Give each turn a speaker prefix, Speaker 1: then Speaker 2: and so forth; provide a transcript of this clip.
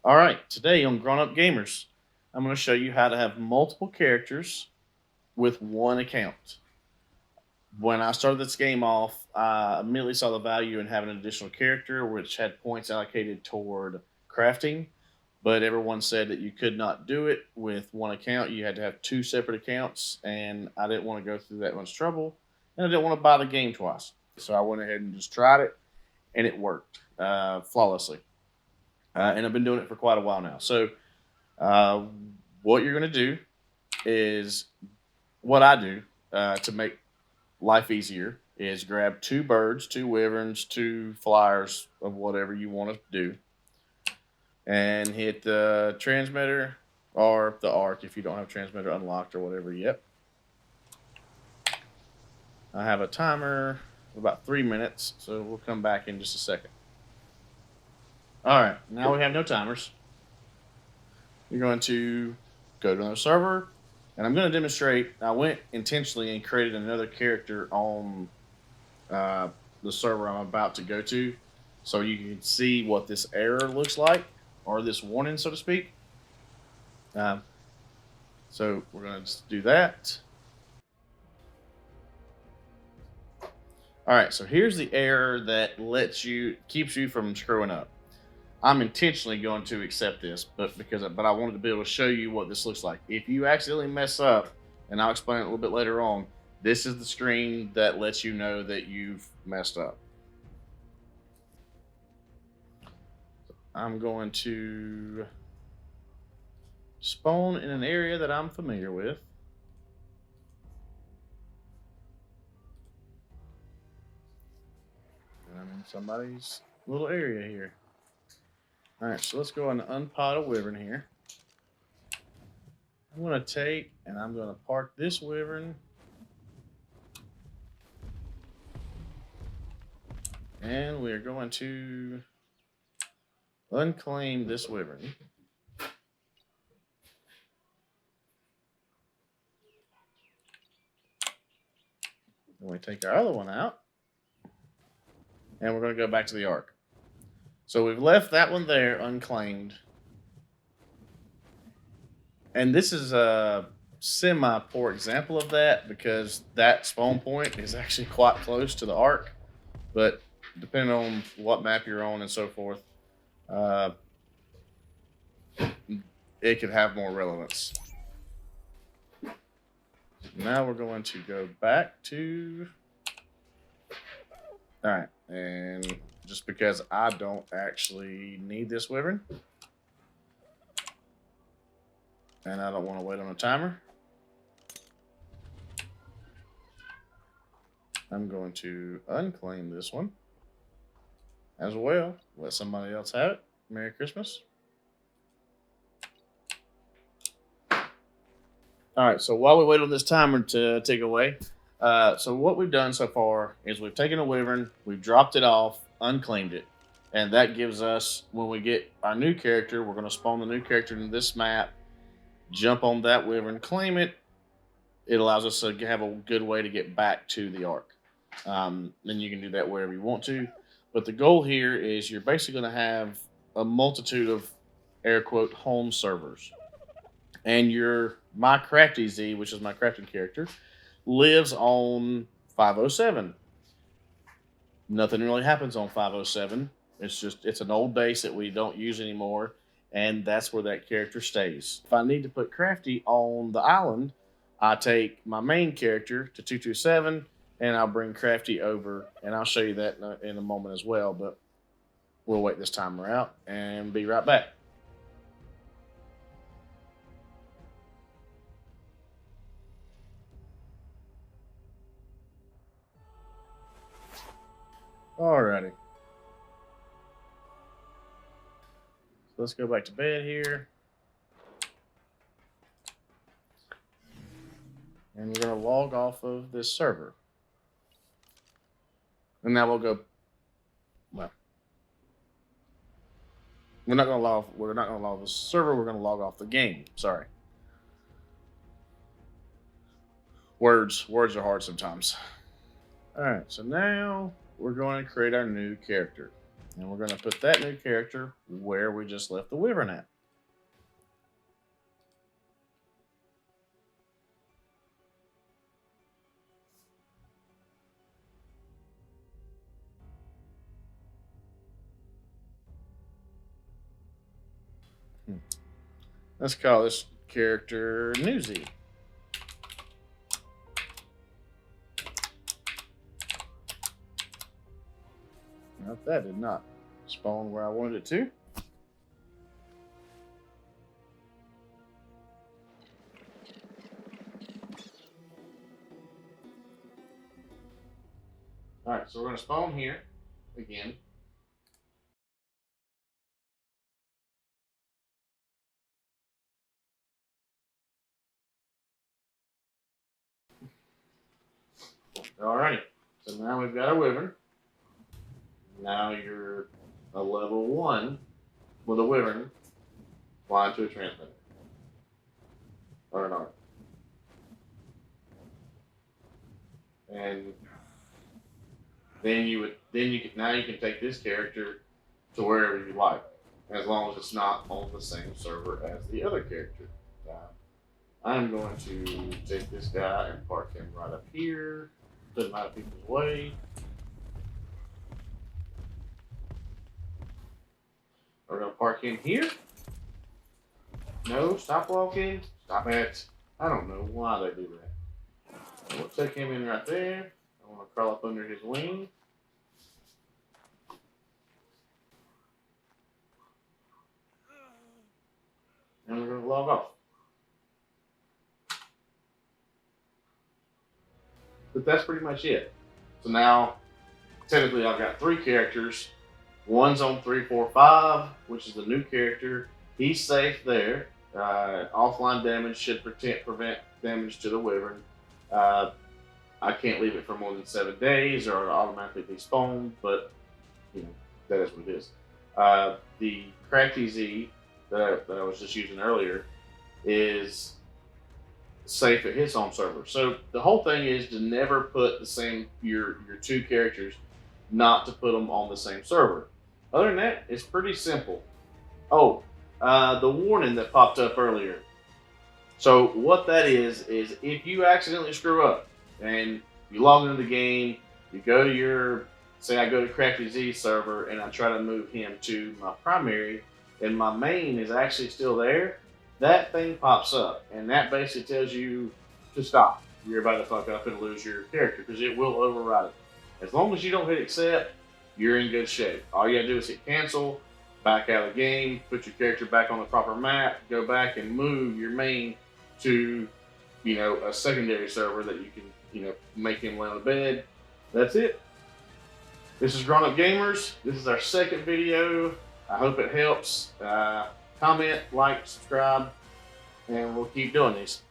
Speaker 1: All right, today on Grown Up Gamers, I'm going to show you how to have multiple characters with one account. When I started this game off, I immediately saw the value in having an additional character, which had points allocated toward crafting. But everyone said that you could not do it with one account. You had to have two separate accounts, and I didn't want to go through that much trouble, and I didn't want to buy the game twice. So I went ahead and just tried it, and it worked flawlessly. And I've been doing it for quite a while now. So uh, what you're going to do is what I do to make life easier is grab two birds, two wyverns, two flyers of whatever you want to do, and hit the transmitter or the ARK if you don't have transmitter unlocked or whatever yet. I have a timer of about 3 minutes, so we'll come back in just a second. All right, now we have no timers. You're going to go to another server, and I'm going to demonstrate. I went intentionally and created another character on the server I'm about to go to, so you can see what this error looks like, or this warning, so to speak. So we're going to just do that. All right, so here's the error that keeps you from screwing up. I'm intentionally going to accept this, but I wanted to be able to show you what this looks like. If you accidentally mess up, and I'll explain it a little bit later on, this is the screen that lets you know that you've messed up. I'm going to spawn in an area that I'm familiar with. And I'm in somebody's little area here. All right, so let's go and unpod a wyvern here. I'm going to take and I'm going to park this wyvern. And we're going to unclaim this wyvern. Then we take our other one out. And we're going to go back to the ARK. So we've left that one there unclaimed. And this is a semi-poor example of that because that spawn point is actually quite close to the ARK. But depending on what map you're on and so forth, it could have more relevance. Now we're going to go back to... All right, and just because I don't actually need this wyvern, and I don't want to wait on a timer, I'm going to unclaim this one as well. Let somebody else have it. Merry Christmas. All right, so while we wait on this timer to tick away, so what we've done so far is we've taken a wyvern, we've dropped it off, unclaimed it, and that gives us, when we get our new character, we're going to spawn the new character in this map, jump on that wyvern, claim it. It allows us to have a good way to get back to the ARK. Then you can do that wherever you want to. But the goal here is you're basically going to have a multitude of air quote home servers. And my Crafty Z, which is my crafting character, lives on 507. Nothing really happens on 507. It's an old base that we don't use anymore, and that's where that character stays. If I need to put Crafty on the island, I take my main character to 227, and I'll bring Crafty over, and I'll show you that in a moment as well, but we'll wait this timer out and be right back. Alrighty. So let's go back to bed here. And we're going to log off of this server. And now we'll go, well, we're not going to log off the server, we're going to log off the game. Sorry. Words are hard sometimes. All right, so now we're going to create our new character. And we're going to put that new character where we just left the Wyvern at. Let's call this character Newsy. Now, that did not spawn where I wanted it to. Alright, so we're going to spawn here again. Alrighty, so now we've got a Wyvern. Now you're a level 1 with a Wyvern flying to a transmitter. Or an ARK. And then you can take this character to wherever you like, as long as it's not on the same server as the other character. I'm going to take this guy and park him right up here, put him out of people's way. We're going to park him here. No, stop walking. Stop it. I don't know why they do that. We'll take him in right there. I want to crawl up under his wing. And we're going to log off. But that's pretty much it. So now, technically I've got 3 characters. One's on 3, 4, 5, which is the new character. He's safe there. Offline damage should prevent damage to the Wyvern. I can't leave it for more than 7 days or it'll automatically despawn, but you know, that is what it is. The Crafty Z that I was just using earlier is safe at his home server. So the whole thing is to never put the same, your 2 characters, not to put them on the same server. Other than that, it's pretty simple. Oh, the warning that popped up earlier. So what that is if you accidentally screw up and you log into the game, you go to your, say I go to Crafty Z server and I try to move him to my primary and my main is actually still there, that thing pops up and that basically tells you to stop. You're about to fuck up and lose your character because it will override it. As long as you don't hit accept, you're in good shape. All you gotta do is hit cancel, back out of the game, put your character back on the proper map, go back and move your main to, you know, a secondary server that you can, you know, make him lay on the bed. That's it. This is Grown Up Gamers. This is our 2nd video. I hope it helps. Comment, like, subscribe, and we'll keep doing these.